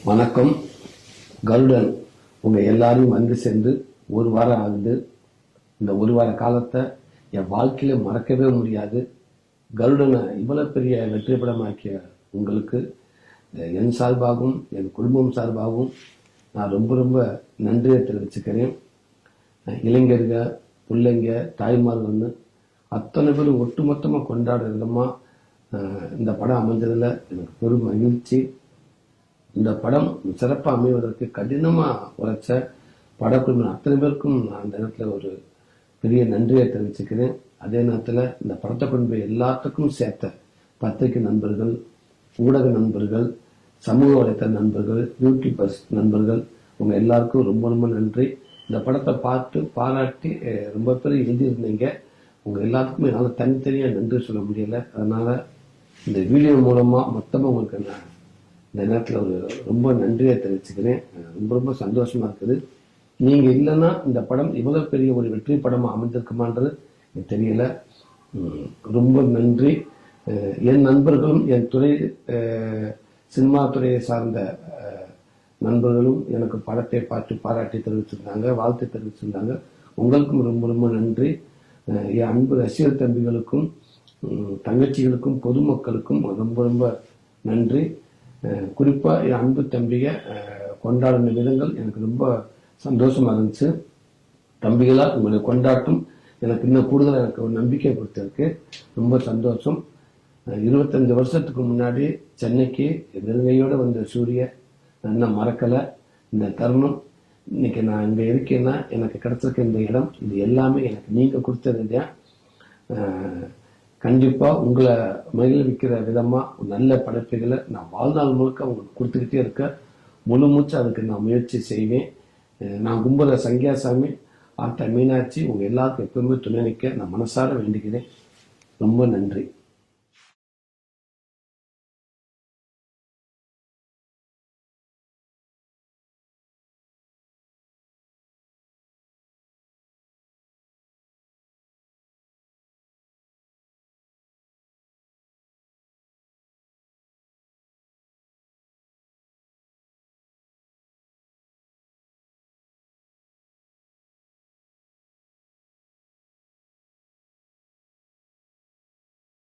வணக்கம். கருடன் உங்க எல்லாரையும் வந்து சேர்ந்து ஒரு வாரம் ஆகுது. இந்த ஒரு வார காலத்தை என் வாழ்க்கையில மறக்கவே முடியாது. கருடனை இவ்வளவு பெரிய வெற்றி படமாக்கிய உங்களுக்கு என் சார்பாகவும் என் குடும்பம் சார்பாகவும் நான் ரொம்ப ரொம்ப நன்றியை தெரிவிச்சுக்கிறேன். இளைஞர்கள், பிள்ளைங்க, தாய்மார்கள்னு அத்தனை பேரும் ஒட்டுமொத்தமாக கொண்டாடுற விதமா இந்த படம் அமைஞ்சதுல எனக்கு பெரும் மகிழ்ச்சி. இந்த படம் சிறப்பாக அமைவதற்கு கடினமாக உழைச்ச படக்குழு அத்தனை பேருக்கும் நான் அந்த நேரத்தில் ஒரு பெரிய நன்றியை தெரிவிச்சுக்கிறேன். அதே நேரத்தில் இந்த படத்தை கொண்டு போய் எல்லாத்துக்கும் சேர்த்த பத்திரிகை நண்பர்கள், ஊடக நண்பர்கள், சமூக வலைத்தள நண்பர்கள், யூடியூபர்ஸ் நண்பர்கள், உங்க எல்லாருக்கும் ரொம்ப ரொம்ப நன்றி. இந்த படத்தை பார்த்து பாராட்டி ரொம்ப பேர் எழுதியிருந்தீங்க. உங்க எல்லாத்துக்குமே என்னால் தனித்தனியாக நன்றி சொல்ல முடியல. அதனால இந்த வீடியோ மூலமா மொத்தமாக உங்களுக்கு நான் இந்த நேரத்தில் ஒரு ரொம்ப நன்றியை தெரிவிச்சுக்கிறேன். ரொம்ப ரொம்ப சந்தோஷமா இருக்குது. நீங்க இல்லைன்னா இந்த படம் இவ்வளவு பெரிய ஒரு வெற்றி படமா அமைந்திருக்குமான்றது எனக்கு தெரியல. ரொம்ப நன்றி. என் நண்பர்களும் என் துறை சினிமா துறையை சார்ந்த நண்பர்களும் எனக்கு படத்தை பார்த்து பாராட்டி தெரிவிச்சிருந்தாங்க, வாழ்த்து தெரிவிச்சிருந்தாங்க. உங்களுக்கும் ரொம்ப ரொம்ப நன்றி. என் அன்பு ரசிகர் தம்பிகளுக்கும் தங்கச்சிகளுக்கும் பொதுமக்களுக்கும் ரொம்ப ரொம்ப நன்றி. குறிப்பா என் அன்பு தம்பிக கொண்டாடின விதங்கள் எனக்கு ரொம்ப சந்தோஷமா இருந்துச்சு. தம்பிகளா உங்களுடைய கொண்டாட்டம் எனக்கு இன்னும் கூடுதல் எனக்கு ஒரு நம்பிக்கை கொடுத்திருக்கு. ரொம்ப சந்தோஷம். 25 வருஷத்துக்கு முன்னாடி சென்னைக்கு வெறுங்கையோட வந்த சூரிய நான் மறக்கல. இந்த தருணம் இன்னைக்கு நான் இங்க இருக்கேன்னா எனக்கு கிடைச்சிருக்க இந்த இடம், இது எல்லாமே எனக்கு நீங்க கொடுத்தது இல்லையா. கண்டிப்பா உங்களை மகிழ்விக்கிற விதமா நல்ல படைப்புகளை நான் வாழ்நாள் முழுக்க உங்களுக்கு கொடுத்துக்கிட்டே இருக்க முழு மூச்சு அதுக்கு நான் முயற்சி செய்வேன். நான் கும்பல சங்கியாசாமி, ஆட்ட மீனாட்சி உங்க எல்லாருக்கும் எப்பவுமே துணை நிற்க நான் மனசார வேண்டிக்கிறேன். ரொம்ப நன்றி.